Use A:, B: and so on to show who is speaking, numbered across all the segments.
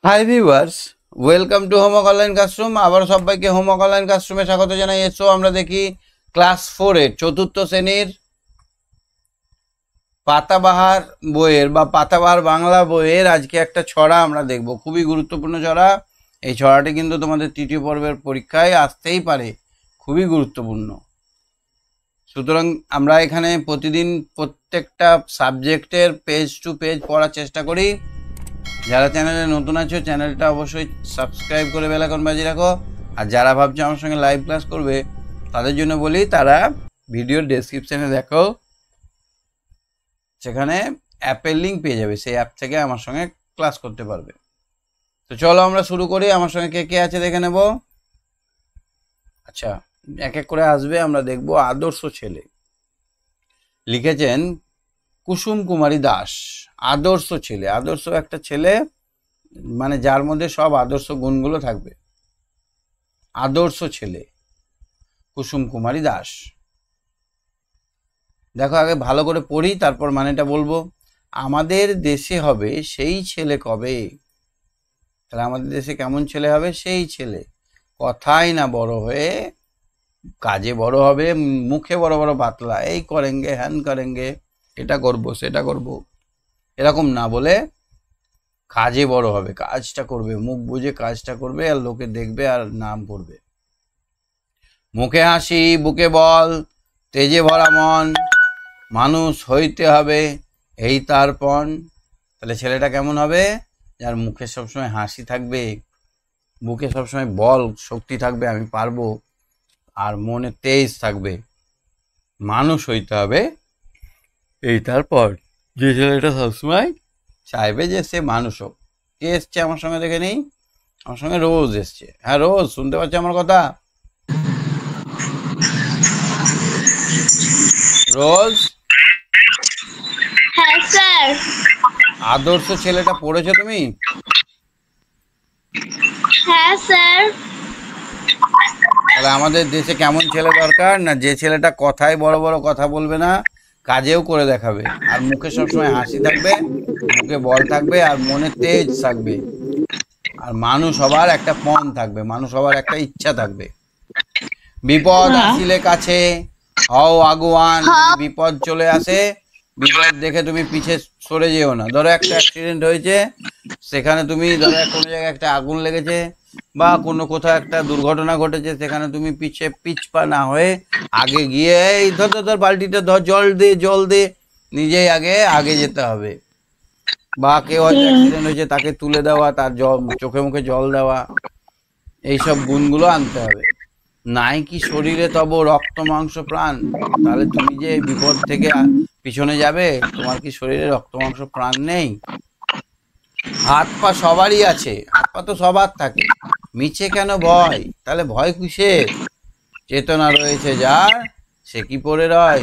A: Hi viewers, welcome to homework online classroom. আবার সবাইকে homework online ক্লাসরুমে স্বাগত জানাই। এসো আমরা দেখি ক্লাস 4-এর চতুর্থ শ্রেণীর পাতাবাহার বইয়ের বা পাতাবাহার বাংলা বইয়ের আজকে একটা ছড়া আমরা দেখব, খুবই গুরুত্বপূর্ণ ছড়া। এই ছড়াটি কিন্তু তোমাদের তৃতীয় পর্বের পরীক্ষায় আসতেই পারে, খুবই গুরুত্বপূর্ণ। সুতরাং আমরা এখানে প্রতিদিন প্রত্যেকটা সাবজেক্টের পেজ টু পেজ পড়ার চেষ্টা করি। যারা চ্যানেলে নতুন আছো চ্যানেলটা অবশ্যই সাবস্ক্রাইব করে বেল আইকন বাজিয়ে রাখো। আর যারা ভাবছো আমার সঙ্গে লাইভ ক্লাস করবে তাদের জন্য বলি, তারা ভিডিওর ডেসক্রিপশানে দেখো, সেখানে অ্যাপের লিঙ্ক পেয়ে যাবে, সেই অ্যাপ থেকে আমার সঙ্গে ক্লাস করতে পারবে। তো চলো আমরা শুরু করি। আমার সঙ্গে কে কে আছে দেখে নেব। আচ্ছা, এক এক করে আসবে, আমরা দেখব। আদর্শ ছেলে লিখেছেন কুসুম কুমারী দাস। আদর্শ ছেলে, আদর্শ একটা ছেলে মানে যার মধ্যে সব আদর্শ গুণগুলো থাকবে। আদর্শ ছেলে কুসুম কুমারী দাস। দেখো, আগে ভালো করে পড়ি, তারপর মানেটা বলবো। আমাদের দেশে হবে সেই ছেলে কবে। তাহলে আমাদের দেশে কেমন ছেলে হবে? সেই ছেলে কথাই না বড় হয়ে কাজে বড় হবে, মুখে বড় বড় বাতলা, এই করেঙ্গে হ্যান করেঙ্গে, এটা করব সেটা করব, এরকম না বলে কাজে বড় হবে, কাজটা করবে, মুখ বুঝে কাজটা করবে, আর লোকে দেখবে আর নাম করবে। মুখে হাসি বুকে বল, তেজে ভরা মন, মানুষ হইতে হবে এই তার পণ। তাহলে ছেলেটা কেমন হবে? যার মুখে সবসময় হাসি থাকবে, বুকে সবসময় বল শক্তি থাকবে, আমি পারবো, আর মনে তেজ থাকবে। মানুষ হইতে হবে এই তারপর। যে ছেলেটা সবসময় চাইবে যে সে মানুষ হোক। কে এসছে আমার সঙ্গে দেখে নেই? আমার সঙ্গে রোজ এসছে। হ্যাঁ রোজ, শুনতে পাচ্ছি আমার কথা? রোজ,
B: হ্যাঁ স্যার।
A: আদর্শ ছেলেটা পড়েছো তুমি?
B: হ্যাঁ স্যার।
A: তাহলে আমাদের দেশে কেমন ছেলে দরকার? না, যে ছেলেটা কথায় বড় বড় কথা বলবে না, কাজেও করে দেখাবে, আর মুখে সবসময় হাসি থাকবে, মুখে বল থাকবে, আর মনে তেজ থাকবে, আর মানুষ হবার একটা পণ থাকবে, মানুষ হবার একটা ইচ্ছা থাকবে। বিপদ আসিলে কাছে হও আগুয়ান। যদি বিপদ চলে আসে, বিপদ দেখে তুমি পিছে সরে যেও না। ধরো একটা অ্যাক্সিডেন্ট হয়েছে, সেখানে তুমি ধরো কোনো জায়গায় একটা আগুন লেগেছে বা কোনো কোথাও একটা দুর্ঘটনা ঘটেছে, সেখানে তুমি পিছপা না হয়ে আগে গিয়ে এই ধর ধর ধর বালতিটা ধর, জল দে, নিজেই আগে আগে যেতে হবে। বা কেউ হয়তো অ্যাক্সিডেন্ট হয়েছে, তাকে তুলে দেওয়া, তার চোখে মুখে জল দেওয়া, এইসব গুণগুলো আনতে হবে। নাই কি শরীরে তব রক্ত মাংস প্রাণ। তাহলে তুমি যে বিপদ থেকে পিছনে যাবে, তোমার কি শরীরে রক্ত মাংস প্রাণ নেই? হাত পা সবারই আছে, হাত পা তো সবার থাকে, মিছে কেন ভয়? তাহলে ভয় কিসের? চেতনা রয়েছে যার, সে কি পড়ে রয়?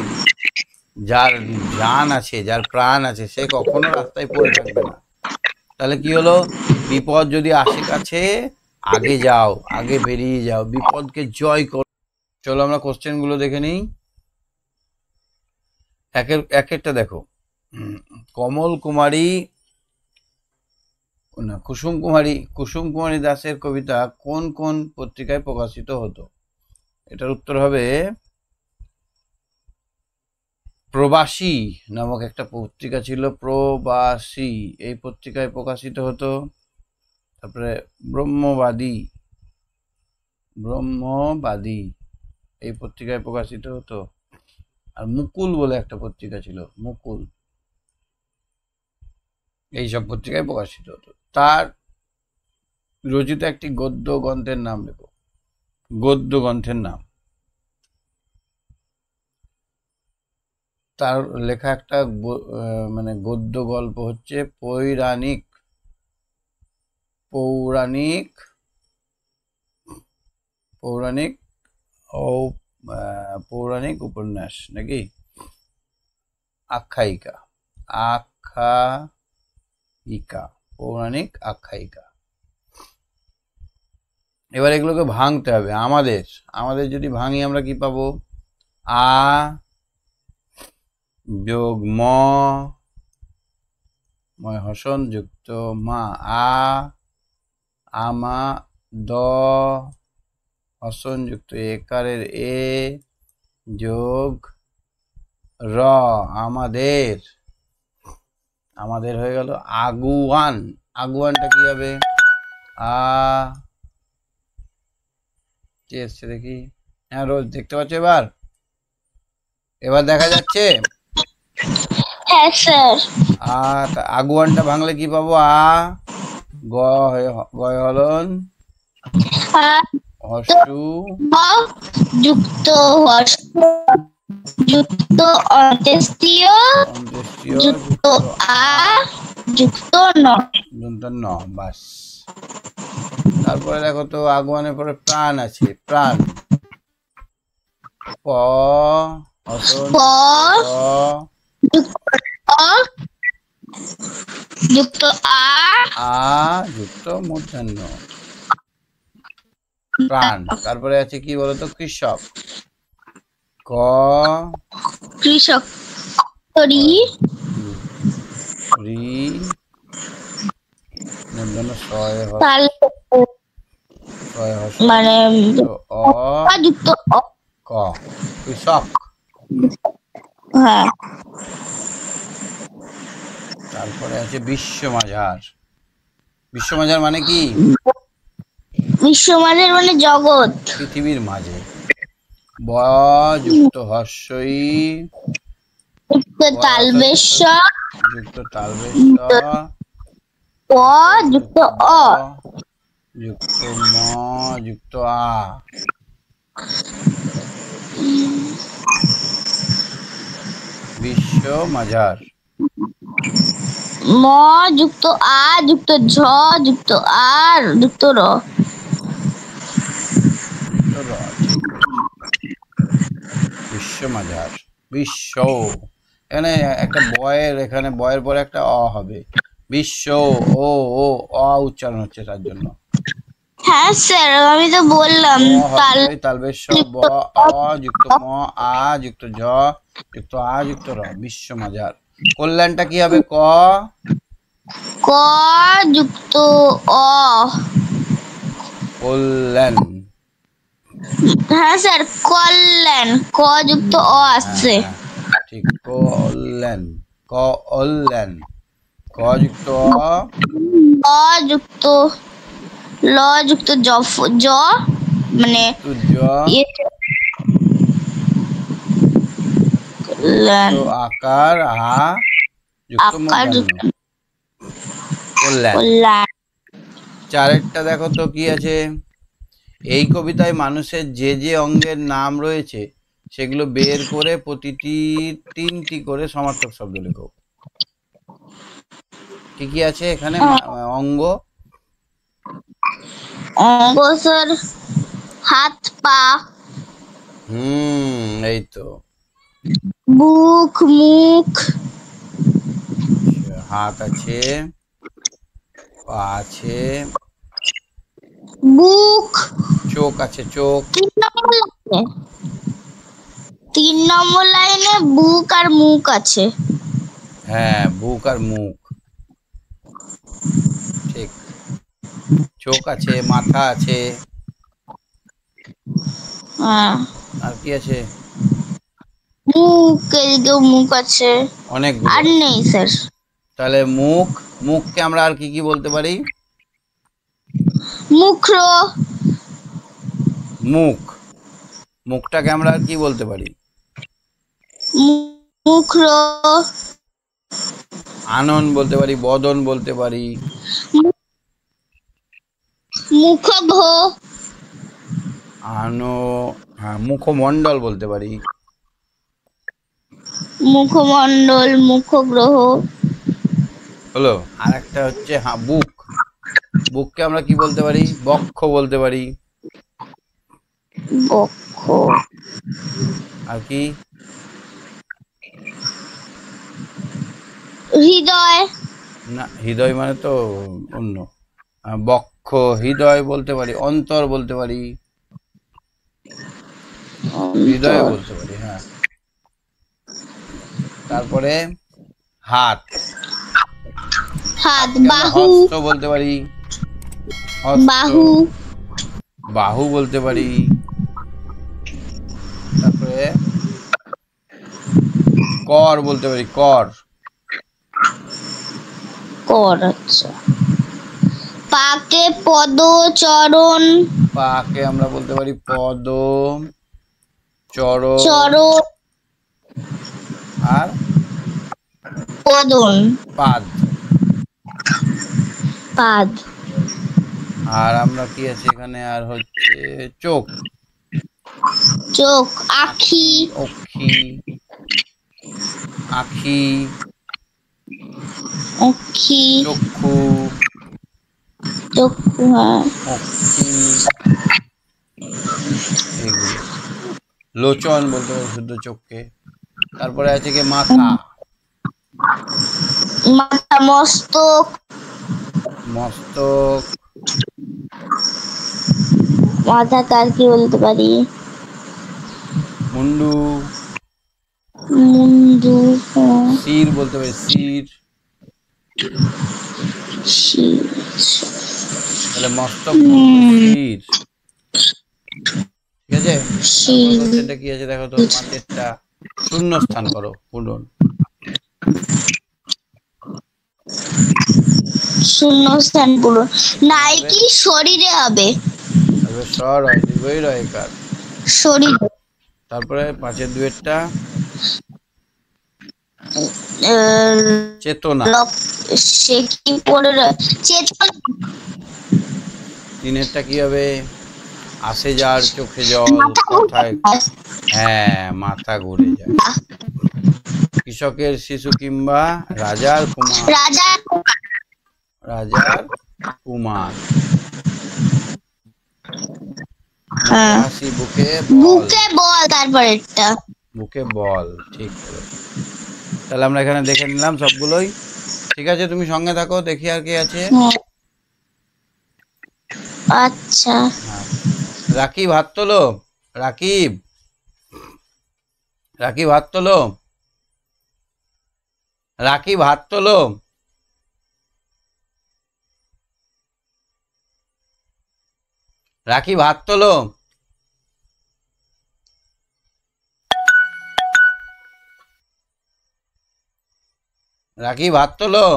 A: যার জান আছে, যার প্রাণ আছে, সে কখনো রাস্তায় পড়ে থাকবে না। তাহলে কি হলো? বিপদ যদি আসে কাছে, আগে যাও, আগে বেরিয়ে যাও, বিপদকে জয় করো। চলো আমরা কোশ্চেনগুলো দেখে নিই। এক একটা দেখো। কমল কুমারী না, কুসুম কুমারী দাসের কবিতা কোন কোন পত্রিকায় প্রকাশিত হতো? এটার উত্তর হবে প্রবাসী নামক একটা পত্রিকা ছিল, প্রবাসী, এই পত্রিকায় প্রকাশিত হতো। তারপরে ব্রহ্মবাদী এই পত্রিকায় প্রকাশিত হতো। আর মুকুল বলে একটা পত্রিকা ছিল, মুকুল, এইসব পত্রিকায় প্রকাশিত হতো। তার রচিত একটি গদ্য গ্রন্থের নাম লেখো, গদ্য গ্রন্থের নাম। তার লেখা একটা মানে গদ্য গল্প হচ্ছে পৌরাণিক পৌরাণিক পৌরাণিক ও পৌরাণিক উপন্যাস নাকি আখ্যায়িকা, আখ্যায়িকা, পৌরাণিক আখ্যায়িকা। এবার এগুলোকে ভাঙতে হবে। আমাদের আমাদের যদি ভাঙি আমরা কি পাবো? আ যোগ ময় হসন যুক্ত মা, আ আমা দ হসনযুক্ত একারের এ যোগ র আমাদের, আমাদের হয়ে গেল আগুয়ান। আগুয়ানটা কি হবে? কি এসছে দেখি। হ্যাঁ রোজ দেখতে পাচ্ছ? এবার এবার দেখা যাচ্ছে।
B: হ্যাঁ স্যার।
A: আগুয়ানটা ভাঙলে কি পাবো? গ গয় হলন হর্ষু
B: যুক্ত হর্ষ যুক্ত অন্ত্যেষ্টিয়
A: অন্ত্যেষ্টিয়
B: যুক্ত আ যুক্ত ন।
A: ন বাস। তারপরে দেখো তো আগুয়ানের পরে প্রাণ আছে। প্রাণ প হসন
B: যুক্ত
A: আ যুক্ত মূর্ধন্য প্রাণ। তারপরে আছে কি বলতো? কৃষক। ক
B: কৃষক রি
A: রি মূর্ধন্য ছয়
B: মানে
A: অ
B: যুক্ত
A: ক কৃষক।
B: হ্যাঁ।
A: তারপরে আছে বিশ্বমাঝার। বিশ্বমাঝার মানে কি?
B: বিশ্বমাঝার মানে জগৎ,
A: পৃথিবীর মাঝে। ব যুক্ত হর্ষই
B: যুক্ত তালবেশ
A: যুক্ত তালবেশ
B: প যুক্ত অ
A: যুক্ত ম যুক্ত আ বিশ্ব মাঝার।
B: ম যুক্ত আ যুক্ত ঝ যুক্ত আর যুক্ত র
A: বিশ্ব মাঝার। বিশ্ব এখানে একটা বয়ের, এখানে বয়ের পরে একটা অ হবে। বিশ্ব ও ও অ উচ্চারণ হচ্ছে তার জন্য।
B: হ্যাঁ স্যার, আমি তো বললাম
A: তালবেশ ব অ যুক্ত ম আ যুক্ত জ যুক্ত আ যুক্ত র বিশ্ব মাঝার। কল্যাণটা কি হবে? ক
B: ক যুক্ত অ
A: কল্যাণ।
B: হ্যাঁ স্যার, কল্যাণ ক যুক্ত অ আসছে।
A: ঠিক, কল্যাণ কল্যাণ। ক যুক্ত
B: অ যুক্ত ল যুক্ত জ মানে
A: আকার আ যুক্ত মূর্ধন্য কল্যাণ। চারেরটা দেখো তো কি আছে? এই কবিতায় মানুষের যে যে অঙ্গের নাম রয়েছে সেগুলো বের করে প্রতিটি 3টি করে সমার্থক শব্দ লেখো। কি কি আছে এখানে অঙ্গ?
B: অঙ্গ স্যার হাত পা,
A: এই তো
B: বুক মুখ।
A: হাত আছে, পা আছে,
B: বুক,
A: চোখ আছে। চোখ
B: 3 নম্বর লাইনে বুক আর মুখ আছে।
A: হ্যাঁ, বুক আর মুখ ঠিক। চোখ আছে, মাথা আছে, আর কি আছে?
B: মুখ, এদিকেও মুখ আছে,
A: অনেকগুলো
B: আর নেই স্যার।
A: তাহলে মুখ, মুখকে আমরা আর কি কি বলতে পারি?
B: মুখ্র,
A: মুখ, মুখটাকে আমরা আর কি বলতে পারি?
B: মুখ্র,
A: আনন বলতে পারি, বদন বলতে পারি,
B: মুখগ্র,
A: হ্যাঁ মুখমণ্ডল বলতে পারি,
B: মুখমণ্ডল, মুখগ্রহ
A: হলো। আর একটা হচ্ছে বুক, বুককে আমরা কি বলতে পারি? বক্ষ বলতে পারি।
B: বক্ষ,
A: আর কি?
B: হৃদয়,
A: না, হৃদয় মানে তো অন্য। বক্ষ, হৃদয় বলতে পারি, অন্তর বলতে পারি, হৃদয় বলতে পারি। হ্যাঁ, তারপরে হাত,
B: হাত, বাহু
A: হস্ত বলতে পারি, অস্ত্র,
B: বাহু,
A: বাহু বলতে পারি। তারপরে কর বলতে পারি, কর।
B: কর। আচ্ছা, পাকে পদ, চরণ,
A: পাকে আমরা বলতে পারি পদ, চরণ,
B: চরণ,
A: আর
B: পদন,
A: পাদ।
B: পাদ।
A: আর আমরা কি আছে এখানে, আর হচ্ছে চোখ,
B: চোখ, আখি,
A: অক্ষি, আখি,
B: অক্ষি,
A: চক্ষু,
B: চক্ষু, হ্যাঁ।
A: অক্ষি, এগুলো। লোচন বলতে পারি শুদ্ধ চোখকে। তারপরে আছে কি মাথা,
B: মাথা, মস্তক,
A: মস্তক,
B: মাথা কার কি বলতে পারি,
A: মুন্ডু,
B: মুন্ডু,
A: শির বলতে পারি শির।
B: শির।
A: তাহলে মস্তক, মুন্ডু, শির। ঠিক আছে, তারপর কোশ্চেনটা কি আছে দেখো তো, পাঁচেরটা শূন্য স্থান করো পূরণ।
B: শূন্যস্থান পূরণ। নাইটি শরীরে হবে,
A: তারপরে স্বর হয়, দীর্ঘই রয় কার।
B: শরীরে।
A: তারপরে পাঁচের দুয়েরটা চেতনা।
B: সে কি পড়ে চেতনা।
A: তিনেরটা কি হবে, আসে যার চোখে জল, কথায়, হ্যাঁ মাথা ঘুরে যায়। কৃষকের শিশু কিংবা রাজার কুমার,
B: রাজার
A: রাজার কুমার। হাসি বুকে বল,
B: বুকে বল, তারপরেরটা
A: বুকে বল, ঠিক করে। তাহলে আমরা এখানে দেখে নিলাম সবগুলোই। ঠিক আছে, তুমি সঙ্গে থাকো, দেখি আর কি আছে।
B: আচ্ছা,
A: রাকিব হাত তোলো, রাকিব, রাকিব হাত তোলো, রাকিব হাত তোলো, রাকিব হাত তোলো। রাকিব হাত তোলো,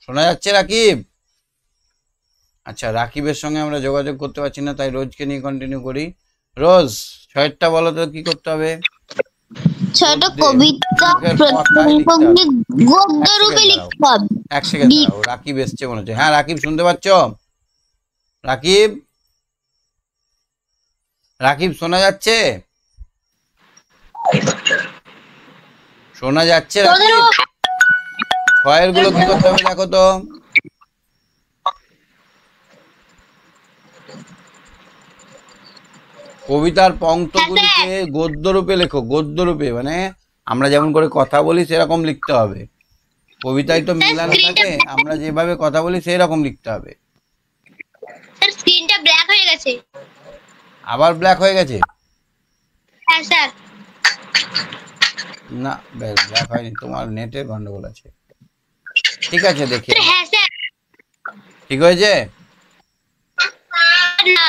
A: শোনা যাচ্ছে রাকিব? আচ্ছা, রাকিবের সঙ্গে আমরা যোগাযোগ করতে পারছি না, তাই রোজকে নিয়ে কন্টিনিউ করি। রোজ, ছয়টা বলো তো কি করতে হবে?
B: ছয়টা কবিতা গদ্য রূপে লিখতে হবে।
A: এক সেকেন্ড দাঁড়াও, রাকিব এসছে মনে হচ্ছে। হ্যাঁ রাকিব, শুনতে পাচ্ছ? রাকিব, রাকিব শোনা যাচ্ছে? শোনা যাচ্ছে রাকিব? ছয়ের গুলো কি করতে হবে দেখো তো। কবিতার পংক্তগুলিকে গদ্য রূপে লেখো, গদ্য রূপে, মানে আমরা যেমন করে কথা বলি সেরকম লিখতে হবে। কবিতায় তো মেলানো থাকে, আমরা যেভাবে কথা বলি সেই রকম লিখতে হবে।
B: স্যার স্ক্রিনটা ব্ল্যাক হয়ে গেছে।
A: আবার ব্ল্যাক হয়ে গেছে?
B: হ্যাঁ স্যার।
A: না ব্ল্যাক হয়নি, তোমার নেটের গন্ডগোল আছে। ঠিক আছে দেখি।
B: হ্যাঁ স্যার।
A: ঠিক হয়েছে?
B: না।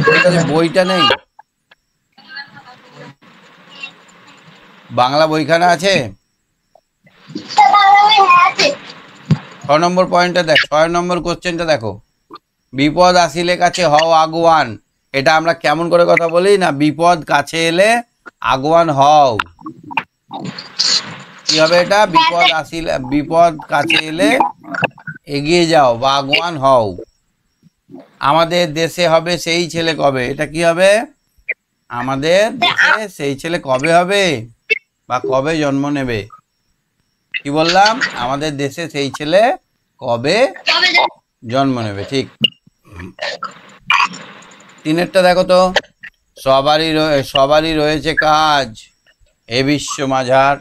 A: ঠিক আছে, বইটা নেই? বাংলা বইখানা আছে? 6 নম্বর পয়েন্টটা দেখ, 6 নম্বর কোশ্চেনটা দেখো। বিপদ আসিলে কাছে হও আগুয়ান। এটা আমরা কেমন করে কথা বলি না, বিপদ কাছে এলে আগুয়ান হও। কি হবে এটা? বিপদ আসিলে, বিপদ কাছে এলে এগিয়ে যাও বা আগুয়ান হও। আমাদের দেশে হবে সেই ছেলে কবে, এটা কি হবে? আমাদের দেশে সেই ছেলে কবে হবে বা কবে জন্ম নেবে। কি বললাম? আমাদের দেশে সেই ছেলে কবে জন্ম নেবে। ঠিক। তিনেরটা দেখো তো, সবারই রয়েছে কাজ, এ বিশ্ব মাঝার।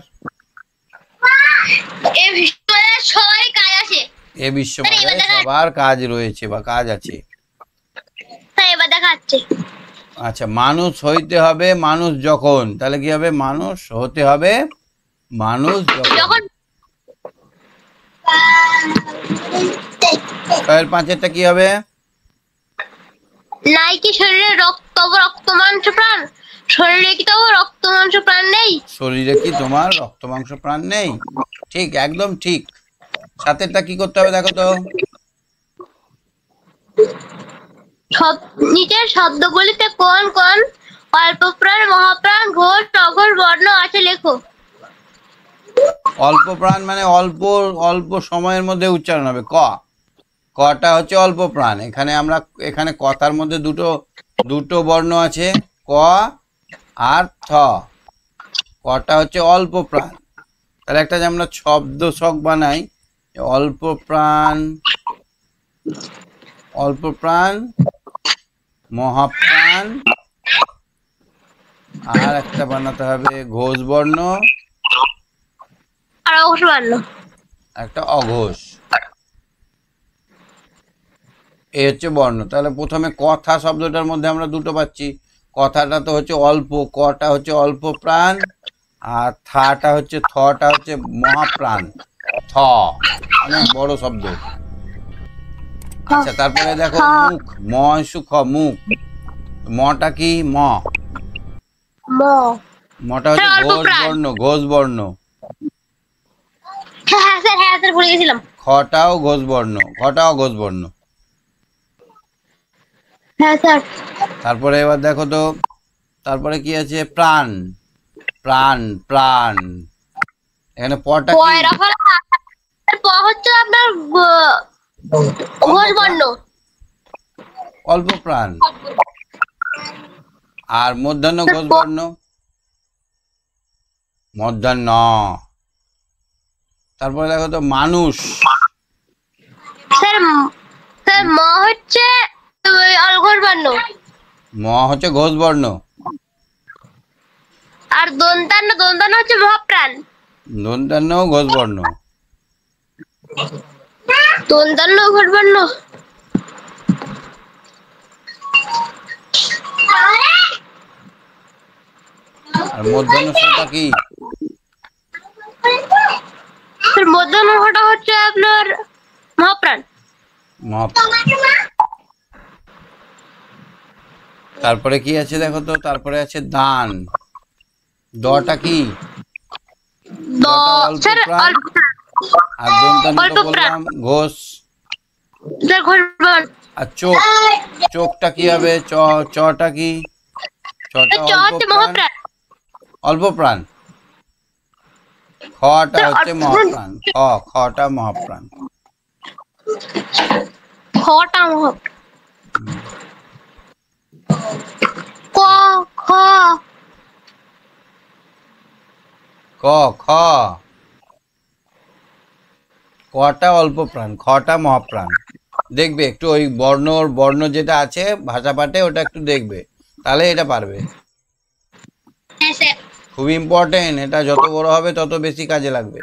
A: এ বিশ্ব মাঝারে সবার কাজ রয়েছে বা কাজ আছে। আচ্ছা, মানুষ হইতে হবে মানুষ যখন, তাহলে কি হবে? মানুষ হতে হবে মানুষ যখন। ছয়ের পাঁচেরটা কি হবে?
B: নাই কি শরীরে রক্ত মাংস প্রাণ? শরীরে কি তবু রক্ত মাংস প্রাণ নেই?
A: শরীরে কি তোমার রক্ত মাংস প্রাণ নেই? ঠিক, একদম ঠিক। সাতেরটা কি করতে হবে দেখো তো।
B: নিচের শব্দগুলিতে কোন কোন অল্প প্রাণ, মহাপ্রাণ, ঘোষ, অঘোষ বর্ণ আছে লেখো।
A: অল্প প্রাণ মানে অল্প অল্প সময়ের মধ্যে উচ্চারণ হবে। কটা হচ্ছে অল্প প্রাণ। এখানে কথার মধ্যে দুটো বর্ণ আছে, ক আর থ। কটা হচ্ছে অল্প প্রাণ। তাহলে একটা যে আমরা শব্দ ছক বানাই, অল্প প্রাণ, অল্প প্রাণ, মহাপ্রাণ, আর একটা বানাতে হবে ঘোষ বর্ণ,
B: আর অঘোষ বর্ণ,
A: একটা অঘোষ। এই হচ্ছে বর্ণ। তাহলে প্রথমে কথা শব্দটার মধ্যে আমরা দুটো পাচ্ছি। কথাটা তো হচ্ছে অল্প, কটা হচ্ছে অল্প প্রাণ, আর থটা হচ্ছে মহাপ্রাণ। থ অনেক বড় শব্দ। আচ্ছা, তারপরে দেখো মুখ, ম সুখ মুখ। মটা কি? মটা হচ্ছে ঘোষ বর্ণ।
B: হ্যাঁ স্যার ভুলে গেছিলাম।
A: খটাও ঘোষ বর্ণ,
B: হ্যাঁ স্যার।
A: তারপরে এবার দেখো তো, তারপরে কি আছে? প্রাণ, প্রাণ। এখানে পটা কি?
B: প হচ্ছে আপনার ঘোষ বর্ণ,
A: অল্প প্রাণ। আর মধ্যাহ্ন ঘোষ বর্ণ, মধ্যাহ্ন। তারপরে দেখো তো মানুষ।
B: স্যার ম হচ্ছে ঘোষ বর্ণ,
A: ম হচ্ছে ঘোষ বর্ণ।
B: আর দন্তান্ন হচ্ছে মহাপ্রাণ।
A: দন্তান্ন ঘোষ বর্ণ।
B: দন্তান্ন ঘোষ বর্ণ।
A: আর মধ্যাহ্ন সটা কি?
B: মধ্যাহ্ন ঘটা হচ্ছে আপনার মহাপ্রাণ।
A: তারপরে কি আছে দেখো তো, তারপরে আছে দান। দটা কি? আর দন্তান্ন তো বললাম ঘোষ। আর চোখটা কি হবে? চটা কি? চটা অল্প প্রাণ। খটা হচ্ছে মহাপ্রাণ। খটা মহাপ্রাণ।
B: খটা মহাপ্রাণ।
A: খ কটা অল্প প্রাণ, খটা মহাপ্রাণ। দেখবে একটু ওই বর্ণ যেটা আছে ভাষা পাঠে, ওটা একটু দেখবে, তাহলে এটা পারবে। খুব ইম্পর্টেন্ট এটা, যত বড় হবে তত বেশি কাজে লাগবে।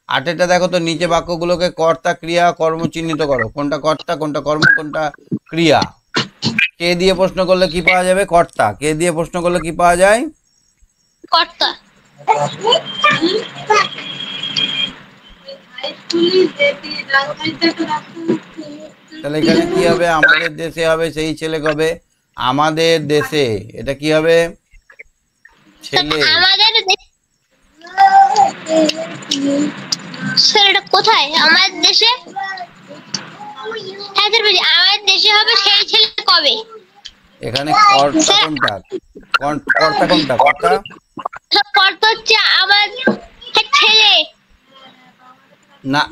A: আটেরটা দেখো তো, নিচে বাক্যগুলোকে কর্তা ক্রিয়া কর্ম চিহ্নিত করো। কোনটা কর্তা, কোনটা কর্ম, কোনটা ক্রিয়া। কে দিয়ে প্রশ্ন করলে কি পাওয়া যাবে? কর্তা। কে দিয়ে প্রশ্ন করলে কি পাওয়া যায়?
B: কর্তা।
A: তাহলে এখানে কি হবে? আমাদের দেশে হবে, সেই ছেলে কবে? আমাদের দেশে। এটা কি হবে? ছেলে।
B: এটা কোথায়? আমাদের দেশে। আমাদের দেশে হবে সেই ছেলে কবে?
A: এখানে কর্তা কোনটা? কর্তা
B: হচ্ছে আমার ছেলে।
A: না,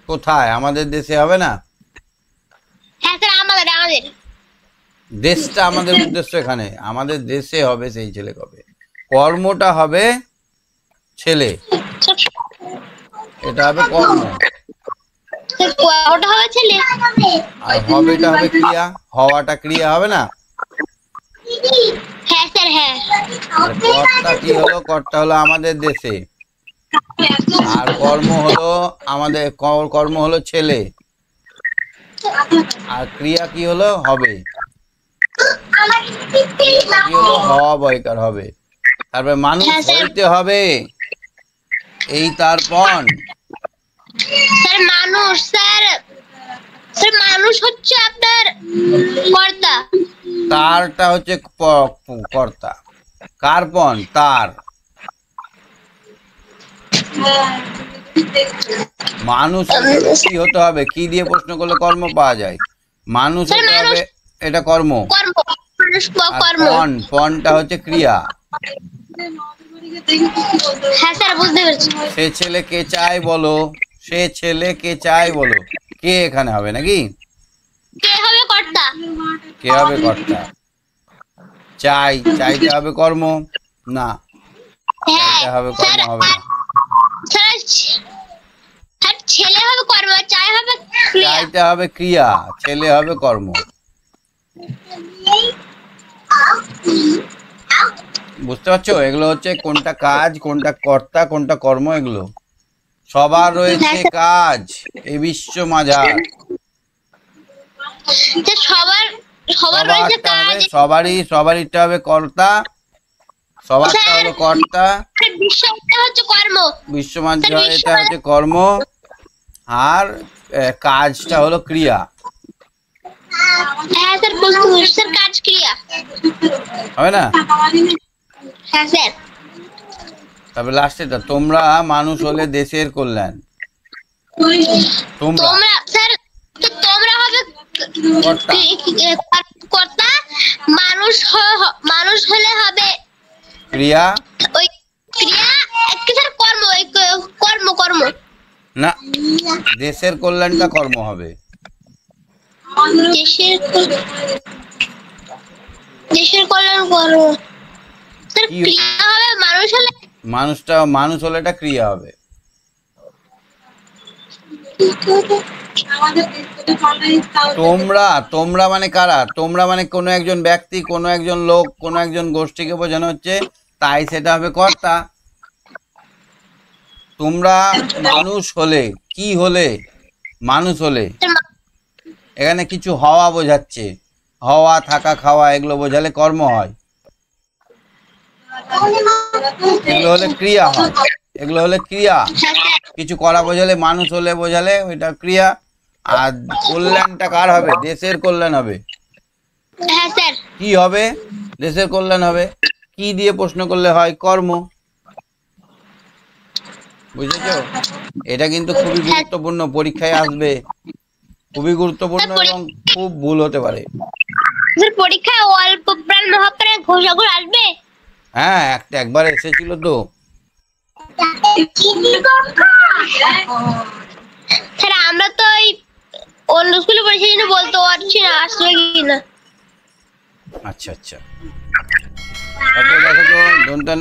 A: কোথায়? আমাদের দেশে হবে না।
B: হ্যাঁ স্যার, আমাদের
A: দেশটা আমাদের উদ্দেশ্য। এখানে আমাদের দেশে হবে সেই ছেলে কবে। কর্মটা হবে ছেলে, এটা হবে কর্ম।
B: ওটা হবে ছেলে,
A: আর হবেটা হবে ক্রিয়া। হওয়াটা ক্রিয়া হবে না।
B: হ্যাঁ স্যার, হ্যাঁ।
A: কর্তা কি হলো? কর্তা হলো আমাদের দেশে, আর কর্ম হলো ছেলে, আর ক্রিয়া কি হলো? হবে। কি হলো? হওয়া বয়কার হবে। তারপরে মানুষ হইতে হবে, এই তার পণ।
B: স্যার মানুষ, স্যার স্যার মানুষ হচ্ছে আপনার কর্তা।
A: তারটা হচ্ছে কর্তা। কার্বন তার। মানুষ কি হতে হবে? কি দিয়ে প্রশ্ন করলে কর্ম পাওয়া যায়? মানুষ
B: স্যার,
A: হতে হবে,
B: মানুষ
A: এটা কর্ম।
B: কর্ম, মানুষ
A: আর
B: কর্ম।
A: পণটা হচ্ছে ক্রিয়া।
B: হ্যাঁ স্যার, বুঝতে পেরেছি।
A: সে ছেলে কে চায় বলো, সে ছেলে কে চায় বলো, কে এখানে হবে নাকি?
B: কে হবে কর্তা?
A: কে হবে কর্তা? চাই, চাইতে হবে কর্ম না,
B: হ্যাঁ
A: চাইতে হবে
B: স্যার,
A: কর্ম হবে না।
B: স্যার স্যার ছেলে হবে কর্ম, চাই হবে ক্রিয়া।
A: চাইতে হবে ক্রিয়া, ছেলে হবে কর্ম। বুঝতে পারছো? এগুলো হচ্ছে কোনটা কাজ, কোনটা কর্তা, কোনটা কর্ম, এগুলো সবার রয়েছে কাজ এই বিশ্ব মাঝার।
B: স্যার সবার সবার রয়েছে
A: সবারটা হবে,
B: কাজ।
A: সবারইটা হবে কর্তা, সবারটা হলো কর্তা।
B: স্যার বিশ্বটা হচ্ছে কর্ম।
A: বিশ্ব মাঝার এটা হচ্ছে কর্ম, আর কাজটা হলো ক্রিয়া।
B: হ্যাঁ স্যার, বুঝতে পেরেছি। স্যার কাজ ক্রিয়া
A: হবে না?
B: হ্যাঁ স্যার।
A: তবে লাস্টেটা, তোমরা মানুষ হলে দেশের কল্যাণ। তোমরা
B: তোমরা স্যার, তো তোমরা হবে
A: কর্তা।
B: কর্তা। মানুষ হলে হবে
A: ক্রিয়া
B: ওই ক্রিয়া। কি স্যার কর্ম, ওই কর্ম কর্ম।
A: না, দেশের কল্যাণটা কর্ম হবে।
B: দেশের দেশের কল্যাণ কর্ম। স্যার
A: কি?
B: ক্রিয়া হবে মানুষ হলে।
A: মানুষ হলে এটা ক্রিয়া হবে। তোমরা, তোমরা মানে কারা? তোমরা মানে কোনো একজন ব্যক্তি, কোনো একজন লোক, কোনো একজন গোষ্ঠীকে বোঝানো হচ্ছে, তাই সেটা হবে কর্তা। তোমরা মানুষ হলে, কি হলে? মানুষ হলে এখানে কিছু হওয়া বোঝাচ্ছে, হওয়া, থাকা, খাওয়া, এগুলো বোঝালে কর্ম হয়। এগুলো হলে ক্রিয়া হয়, এগুলো হলে ক্রিয়া। কিছু করা বোঝালে, মানুষ হলে বোঝালে ওইটা ক্রিয়া। আর কল্যাণটা কার হবে? দেশের কল্যাণ হবে।
B: হ্যাঁ স্যার।
A: কি হবে? দেশের কল্যাণ হবে। কি দিয়ে প্রশ্ন করলে হয়? কর্ম। বুঝেছো? এটা কিন্তু খুবই গুরুত্বপূর্ণ, পরীক্ষায় আসবে, খুবই গুরুত্বপূর্ণ এবং খুব ভুল হতে পারে।
B: স্যার পরীক্ষায় অল্প প্রাণ মহাপ্রাণ ঘোষাগুলো আসবে।
A: হ্যাঁ, একবার এসেছিল তো।
B: স্যার আমরা তো ওই অন্য স্কুলে পড়েছি, জন্য বলতে পারছি না আসবে কিনা।
A: আচ্ছা আচ্ছা, তারপরে দেখো তো দন্তান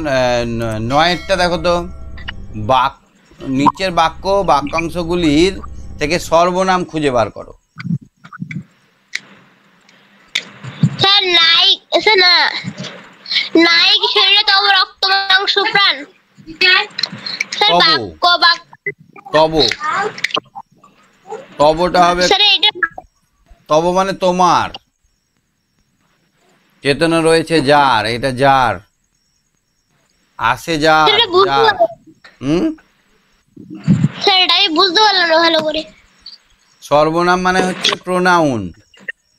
A: নয়েরটা দেখো তো, নিচের বাক্যাংশগুলির থেকে সর্বনাম খুঁজে বার করো।
B: স্যার স্যার না, নায়ক শরীরে তব রক্ত মাংস প্রাণ। স্যার
A: তব, তবটা হবে,
B: স্যার এটা
A: তব মানে তোমার। চেতনা রয়েছে যার, এটা যার। আসে যার, যার।
B: স্যার এটাই বুঝতে পারলাম না ভালো করে।
A: সর্বনাম মানে হচ্ছে প্রোনাউন,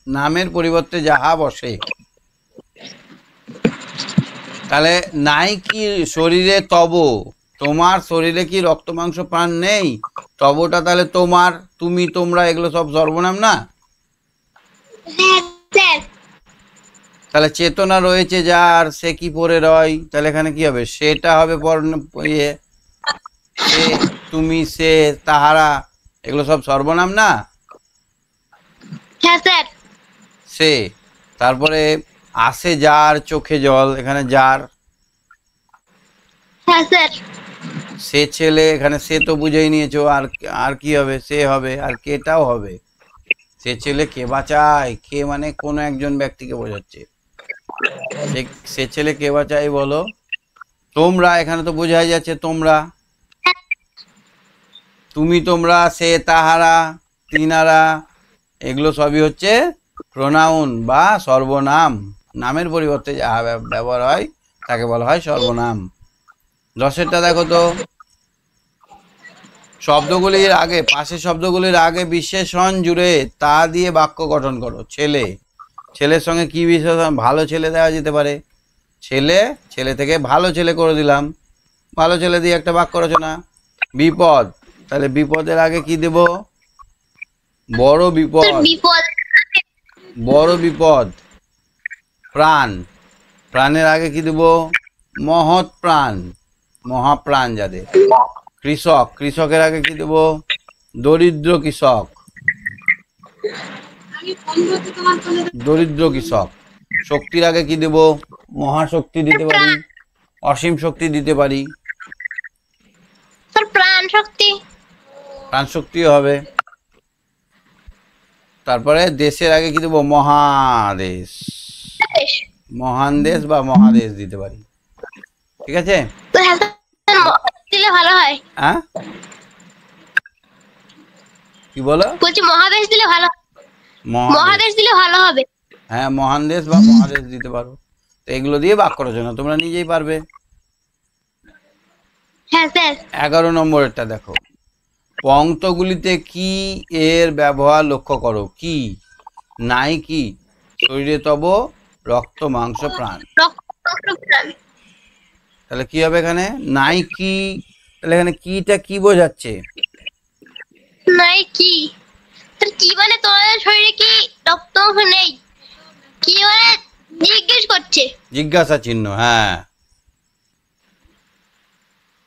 A: নামের পরিবর্তে যাহা বসে। তাহলে নাই কি শরীরে তব, তোমার শরীরে কি রক্ত মাংস প্রাণ নেই? তবটা তাহলে তোমার, তুমি, তোমরা, এগুলো সব সর্বনাম না? তাহলে চেতনা রয়েছে যার, সে কি পরে রয়, তাহলে এখানে কি হবে? সেটা হবে সে, তুমি, সে, তাহারা, এগুলো সব সর্বনাম না?
B: হ্যাঁ স্যার।
A: সে, তারপরে আসে যার চোখে জল, এখানে যার।
B: হ্যাঁ স্যার।
A: সে ছেলে, এখানে সে তো বুঝেই নিয়েছো, আর কি হবে? সে হবে, আর কেটাও হবে। সে ছেলে কে বাঁচায়, কে মানে কোনো একজন ব্যক্তিকে বোঝাচ্ছে। সে ছেলে কে বাঁচায় বলো। তোমরা, এখানে তো বোঝাই যাচ্ছে তোমরা। তুমি, তোমরা, সে, তাহারা, তিনারা, এগুলো সবই হচ্ছে প্রোনাউন বা সর্বনাম। নামের পরিবর্তে যা ব্যবহার হয় তাকে বলা হয় সর্বনাম। 10এরটা দেখো তো, শব্দগুলির আগে, পাশের শব্দগুলির আগে বিশেষণ জুড়ে তা দিয়ে বাক্য গঠন করো। ছেলে, ছেলের সঙ্গে কি বিশেষণ? ভালো ছেলে দেওয়া যেতে পারে। ছেলে, ছেলে থেকে ভালো ছেলে করে দিলাম, ভালো ছেলে দিয়ে একটা বাক্য রচনা। বিপদ, তাহলে বিপদের আগে কি দেব? বড়
B: স্যার
A: বিপদ,
B: বিপদ।
A: বড় বিপদ। প্রাণ, প্রাণের আগে কি দেব? মহৎ প্রাণ, মহাপ্রাণ যাদের। কৃষক, কৃষকের আগে কি দেব? দরিদ্র কৃষক, দরিদ্র কৃষক। শক্তির আগে কি দেব? মহাশক্তি দিতে পারি, অসীম শক্তি দিতে পারি,
B: স্যার প্রাণ শক্তি।
A: প্রাণ শক্তিও হবে। তারপরে দেশের আগে কি দেব? মহাদেশ, মহান দেশ বা মহাদেশ দিতে পারি। ঠিক আছে?
B: দিলে ভালো হয়।
A: হ্যাঁ, কি বলো?
B: বলছি মহাদেশ দিলে ভালো,
A: মহাদেশ,
B: মহাদেশ দিলে ভালো হবে।
A: হ্যাঁ মহান দেশ বা মহাদেশ দিতে পারো। তো এগুলো দিয়ে বাক্য রচনা তোমরা নিজেই পারবে।
B: হ্যাঁ স্যার।
A: 11 নম্বরেরটা দেখো। পংক্তগুলিতে কি এর ব্যবহার লক্ষ্য করো। কি, নাই কি, শরীরে তব রক্ত মাংস প্রাণ। তাহলে কি হবে এখানে? নাই কি, তাহলে এখানে কিটা কি বোঝাচ্ছে?
B: নাই কি, তোর কি মানে তোমাদের শরীরে কি রক্ত নেই? কি মানে জিজ্ঞেস করছে।
A: জিজ্ঞাসা চিহ্ন, হ্যাঁ।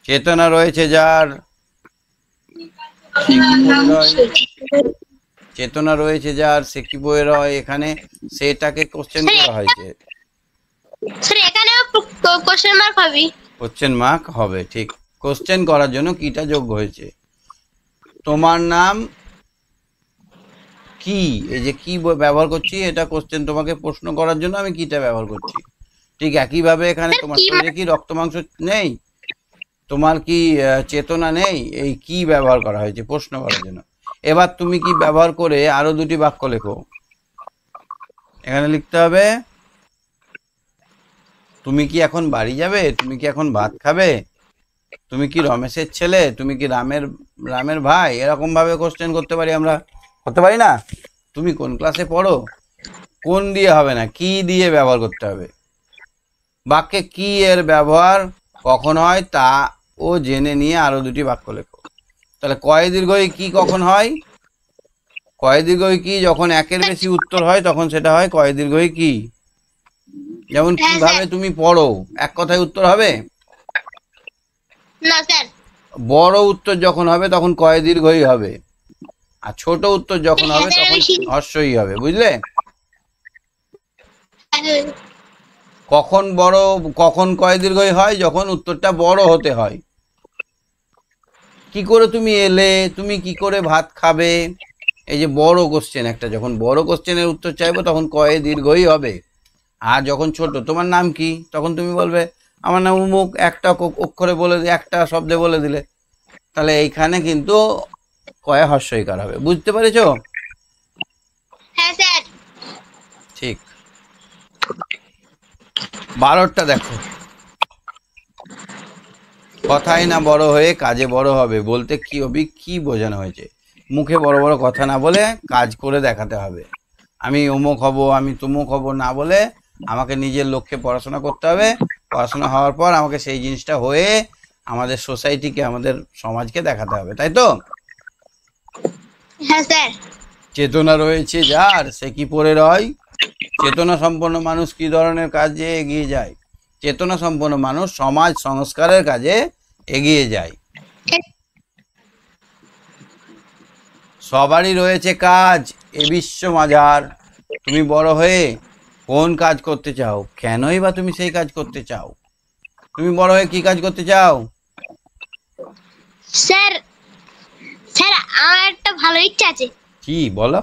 A: চেতনা রয়েছে যার, সে কি বলে রয়? চেতনা রয়েছে যার, সে কি বয়ে রয়? এখানে সেটাকে কোশ্চেন করা হয়েছে।
B: স্যার এখানে কোশ্চেন মার্ক হবে।
A: কোশ্চেন মার্ক হবে, ঠিক। কোশ্চেন করার জন্য কিটা যোগ্য হয়েছে। তোমার নাম কি, এই যে কি ব্যবহার করছি, এটা কোশ্চেন, তোমাকে প্রশ্ন করার জন্য আমি কিটা ব্যবহার করছি। ঠিক একইভাবে এখানে তোমার শরীরে কি রক্ত মাংস নেই, তোমার কি চেতনা নেই, এই কি ব্যবহার করা হয়েছে প্রশ্ন করার জন্য। এবার তুমি কি ব্যবহার করে আরো দুটি বাক্য লেখো। এখানে লিখতে হবে, তুমি কি এখন বাড়ি যাবে? তুমি কি এখন ভাত খাবে? তুমি কি রমেশের ছেলে? তুমি কি রামের ভাই? এরকম ভাবে কোশ্চেন করতে পারি আমরা, করতে পারি না? তুমি কোন ক্লাসে পড়ো? কোন দিয়ে হবে না, কি দিয়ে ব্যবহার করতে হবে। বাক্যে কি এর ব্যবহার কখন হয় তা ও জেনে নিয়ে আরো দুটি বাক্য লেখো। তাহলে কয় দীর্ঘই কি কখন হয়? কয় দীর্ঘই কি যখন একের বেশি উত্তর হয় তখন সেটা হয় কয় দীর্ঘই কি। যেমন কিভাবে তুমি পড়ো, এক কথায় উত্তর হবে
B: না স্যার।
A: বড় উত্তর যখন হবে তখন কয় দীর্ঘই হবে, আর ছোট উত্তর যখন হবে তখন হ্রস্বই হবে। বুঝলে? কখন বড়, কখন কয় দীর্ঘই হয়? যখন উত্তরটা বড় হতে হয়। কি করে তুমি এলে, তুমি কি করে ভাত খাবে, এই যে বড় কোশ্চেন একটা, যখন বড় কোশ্চেনের উত্তর চাইবো তখন কয়ে দীর্ঘই হবে। আর যখন ছোট, তোমার নাম কি, তখন তুমি বলবে আমার নাম উমুক, একটা অক্ষরে বলে দিয়ে, একটা শব্দে বলে দিলে। তাহলে এইখানে কিন্তু কয়ে হর্ষইকার হবে। বুঝতে পেরেছো?
B: হ্যাঁ স্যার।
A: ঠিক। 12টা দেখো। কথাই না বড় হয়ে কাজে বড় হবে বলতে কি হবে, কি বোঝানো হয়েছে? মুখে বড় বড় কথা না বলে কাজ করে দেখাতে হবে। আমি অমুক হব, আমি তমুক হব না বলে আমাকে নিজের লক্ষ্যে পড়াশোনা করতে হবে। পড়াশোনা হওয়ার পর আমাকে সেই জিনিসটা হয়ে আমাদের সোসাইটিকে, আমাদের সমাজকে দেখাতে হবে, তাই তো?
B: হ্যাঁ স্যার।
A: চেতনা রয়েছে যার, সে কি পড়ে রয়? চেতনা সম্পন্ন মানুষ কি ধরনের কাজে এগিয়ে যায়? চেতনা সম্পন্ন মানুষ সমাজ সংস্কারের কাজে এগিয়ে যায়। সবারই রয়েছে কাজ, এ বিশ্ব মাঝার। তুমি বড় হয়ে কোন কাজ করতে চাও? কেনই বা তুমি সেই কাজ করতে চাও? তুমি বড় হয়ে কি কাজ করতে চাও?
B: স্যার, স্যার আমার একটা ভালো ইচ্ছা আছে।
A: কি বলো?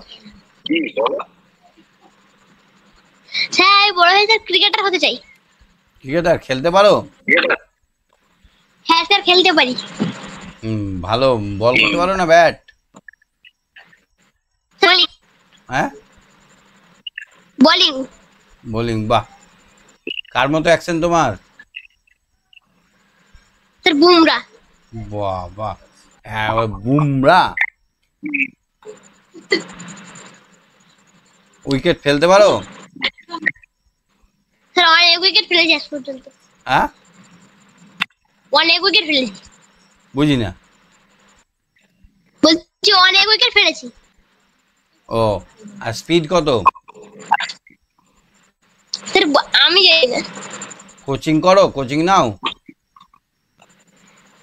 B: স্যার আমি বড় হয়ে স্যার ক্রিকেটার হতে চাই।
A: ক্রিকেটার খেলতে পারো?
B: হ্যাঁ স্যার খেলতে পারি।
A: ভালো বল করতে পারো না ব্যাট?
B: বোলিং।
A: হ্যাঁ
B: বোলিং।
A: বোলিং, বাহ। কার মতো অ্যাকশন তোমার?
B: স্যার বুমরা।
A: বাহ বাহ, হ্যাঁ, ওই বুমরা। উইকেট ফেলতে পারো?
B: স্যার অনেক উইকেট ফেলেছি আজ পর্যন্ত।
A: হ্যাঁ,
B: অনেক উইকেট ফেলেছি।
A: বুঝি না।
B: বলছি অনেক উইকেট ফেলেছি।
A: ও, আর স্পিড কত?
B: স্যার আমি জানি না।
A: কোচিং করো, কোচিং নাও?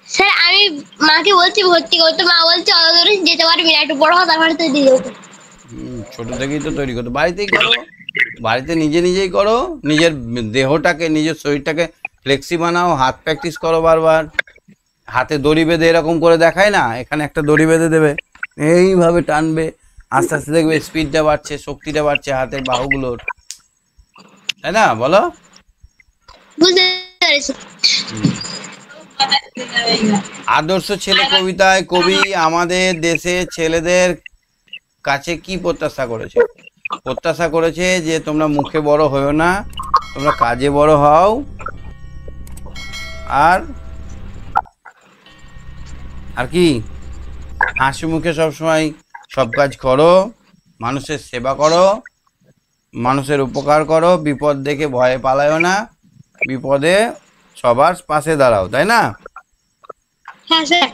B: স্যার আমি মাকে বলছি ভর্তি করতে, মা বলছে অত দূরে যেতে পারবি না, একটু বড় হওয়া তারপরে তো দিয়ে দেবো।
A: ছোট থেকেই তো তৈরি করতে, বাড়িতেই করো। বাড়িতে নিজে নিজেই করো, নিজের দেহটাকে, নিজের শরীরটাকে ফ্লেক্সি বানাও, হাত প্র্যাকটিস করো বারবার। হাতে দড়ি বেঁধে এরকম করে দেখায় না, এখানে একটা দড়ি বেঁধে দেবে, এইভাবে টানবে, আস্তে আস্তে দেখবে স্পিডটা বাড়ছে, শক্তিটা বাড়ছে হাতের বাহুগুলোর, তাই না বলো?
B: বুঝতে পেরেছি।
A: আদর্শ ছেলে কবিতায় কবি আমাদের দেশে ছেলেদের কাছে কি প্রত্যাশা করেছে? প্রত্যাশা করেছে যে তোমরা মুখে বড় হও না, তোমরা কাজে বড় হও, আর আর কি হাসি মুখে সবসময় সব কাজ করো, মানুষের সেবা করো, মানুষের উপকার করো, বিপদ দেখে ভয়ে পালায়ও না, বিপদে সবার পাশে দাঁড়াও, তাই না?
B: হ্যাঁ স্যার।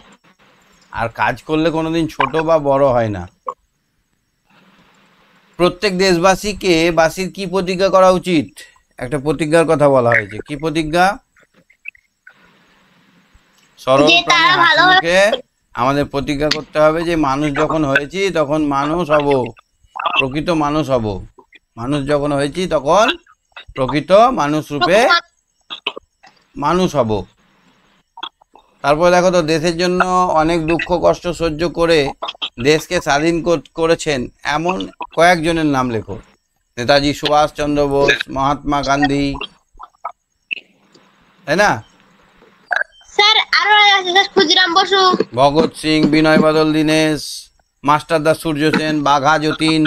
A: আর কাজ করলে কোনোদিন ছোট বা বড় হয় না। প্রত্যেক বাসীর কি প্রতিজ্ঞা করা উচিত? একটা প্রতিজ্ঞার কথা বলা হয়েছে, কি প্রতিজ্ঞা? সরল
B: যে
A: প্রাণে
B: তারা
A: হাসি
B: ভালো
A: মুখে আমাদের প্রতিজ্ঞা করতে হবে যে মানুষ যখন হয়েছি তখন মানুষ হব, প্রকৃত মানুষ হব। মানুষ যখন হয়েছি তখন প্রকৃত মানুষ রূপে মানুষ হব। তারপর দেখো তো, দেশের জন্য অনেক দুঃখ কষ্ট সহ্য করে দেশকে স্বাধীন করেছেন এমন কয়েকজনের নাম লেখো। নেতাজি সুভাষচন্দ্র বোস, মহাত্মা গান্ধী, তাই না?
B: স্যার আরো আছে স্যার, ক্ষুদিরাম বসু,
A: ভগৎ সিং, বিনয় বাদল দীনেশ, মাস্টারদা সূর্য সেন, বাঘা যতীন,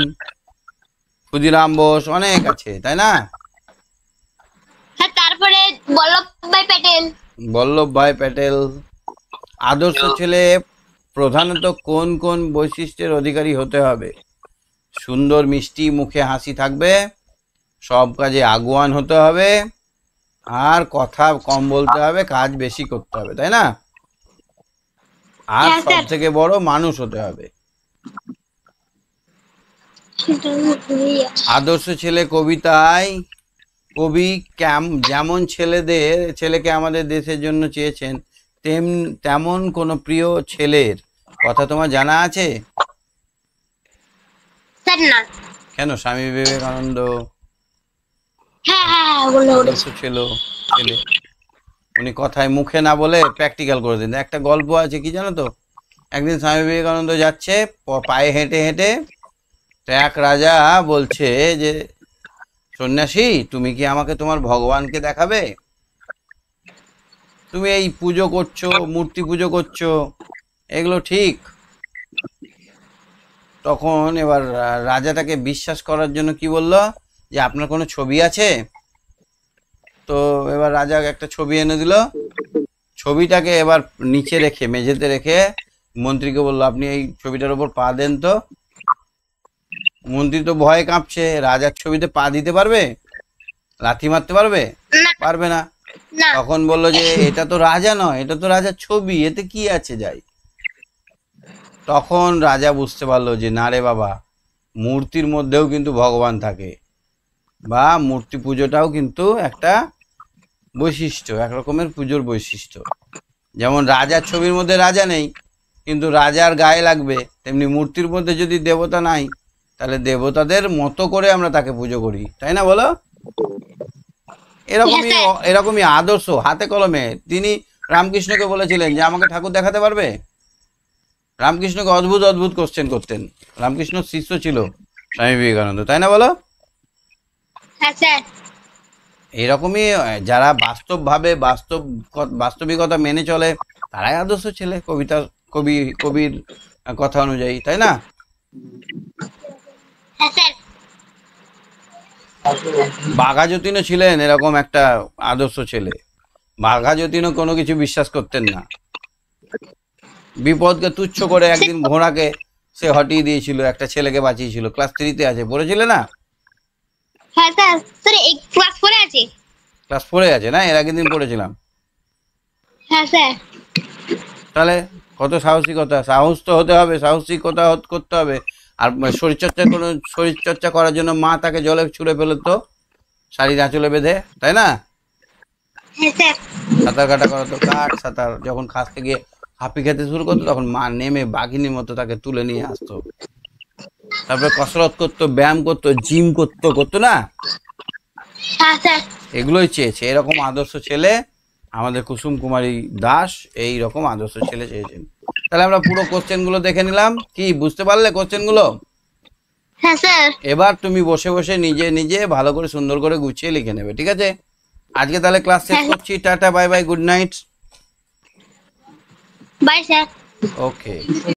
A: ক্ষুদিরাম বোস, অনেক আছে, তাই না?
B: হ্যাঁ তারপরে বল্লভভাই প্যাটেল।
A: বল্লভভাই প্যাটেল। আদর্শ ছেলে প্রধানত কোন কোন বৈশিষ্ট্যের অধিকারী হতে হবে? সুন্দর মিষ্টি মুখে হাসি থাকবে, সব কাজে আগুয়ান হতে হবে, আর কথা কম বলতে হবে, কাজ বেশি করতে হবে, তাই না? আর
B: হ্যাঁ,
A: সব
B: স্যার।
A: থেকে বড় মানুষ হতে হবে। আদর্শ ছেলে কবিতায় কবি যেমন ছেলেকে আমাদের দেশের জন্য চেয়েছেন, তেমন কোন প্রিয় ছেলের কথা তোমার জানা আছে?
B: স্যার না।
A: কেন? স্বামী বিবেকানন্দ
B: হ্যাঁ হ্যাঁ হ্যাঁ ওগুলো
A: আদর্শ ছেলে। উনি কথায় মুখে না বলে প্র্যাকটিক্যাল করে দিন। একটা গল্প আছে, কি জানো তো? একদিন স্বামী বিবেকানন্দ যাচ্ছে পায়ে হেঁটে হেঁটে, তো এক রাজা বলছে যে, সন্ন্যাসী তুমি কি আমাকে তোমার ভগবানকে দেখাবে? তুমি এই পুজো করছো, মূর্তি পুজো করছো, এগুলো ঠিক? তখন এবার রাজাটাকে বিশ্বাস করার জন্য কি বললো, যে আপনার কোনো ছবি আছে? তো এবার রাজা একটা ছবি এনে দিল, ছবিটাকে এবার নিচে রেখে, মেঝেতে রেখে মন্ত্রীকে বললো, আপনি এই ছবিটার উপর পা দেন তো। মন্ত্রী তো ভয়ে কাঁপছে, রাজার ছবিতে পা দিতে পারবে? লাথি মারতে পারবে?
B: না
A: পারবে না।
B: না।
A: তখন বললো যে এটা তো রাজা নয়, এটা তো রাজার ছবি, এতে কি আছে যাই। তখন রাজা বুঝতে পারলো যে না রে বাবা, মূর্তির মধ্যেও কিন্তু ভগবান থাকে, বা মূর্তি পুজোটাও কিন্তু একটা বৈশিষ্ট্য, এক রকমের পুজোর বৈশিষ্ট্য। যেমন রাজার ছবির মধ্যে রাজা নেই, কিন্তু রাজার গায়ে লাগবে, তেমনি মূর্তির মধ্যে যদি দেবতা নাই, তাহলে দেবতাদের মতো করে আমরা তাকে পুজো করি, তাই না বলো? এরকমই এরকমই আদর্শ হাতে কলমে। তিনি রামকৃষ্ণকে বলেছিলেন যে আমাকে ঠাকুর দেখাতে পারবে? রামকৃষ্ণকে অদ্ভুত অদ্ভুত কোশ্চেন করতেন। রামকৃষ্ণ শিষ্য ছিল স্বামী বিবেকানন্দ, তাই না বলো?
B: হ্যাঁ স্যার।
A: এরকমই যারা বাস্তবভাবে বাস্তবিকতা মেনে চলে, তারাই আদর্শ ছেলে কবির কথা অনুযায়ী, তাই না?
B: হ্যাঁ স্যার।
A: বাঘা যতীনও ছিলেন এরকম একটা আদর্শ ছেলে। বাঘা যতীনও কোনো কিছু বিশ্বাস করতেন না। বিপদকে তুচ্ছ করে একদিন ঘোড়াকে সে হটিয়ে দিয়েছিল, একটা ছেলেকে বাঁচিয়েছিল। ক্লাস 3-তে আছে, পড়েছিলে না?
B: হ্যাঁ স্যার, স্যার এই ক্লাস 4 আছে।
A: ক্লাস 4-এ আছে না? এর আগের দিন পড়েছিলাম।
B: হ্যাঁ স্যার।
A: তাহলে কত সাহসিকতা! সাহস তো হতে হবে, সাহসিকতা করতে হবে। আর শরীরচর্চা করার জন্য মা তাকে জলে ছুঁড়ে ফেলতো শাড়ির আঁচলে বেঁধে, তাই না?
B: হ্যাঁ স্যার।
A: সাঁতার কাটা করাতো, কাঠ সাঁতার। যখন কাছতে গিয়ে হাঁপি খেতে শুরু করতো তখন মা নেমে বাঘিনীর মতো তাকে তুলে নিয়ে আসতো। তারপরে কসরত করতো, ব্যায়াম করতো, জিম করতো না?
B: হ্যাঁ স্যার।
A: এগুলোই চেয়েছে। এরকম আদর্শ ছেলে আমাদের কুসুম কুমারী দাস এই রকম আদর্শ ছেলে চেয়েছেন। তাহলে আমরা পুরো কোশ্চেনগুলো দেখে নিলাম। কি বুঝতে পারলে কোশ্চেনগুলো?
B: হ্যাঁ স্যার।
A: এবার তুমি বসে বসে নিজে নিজে ভালো করে সুন্দর করে গুছিয়ে লিখে নেবে, ঠিক আছে? আজকে তাহলে ক্লাস শেষ করছি। Tata, bye bye, good night.
B: Bye sir.
A: ওকে।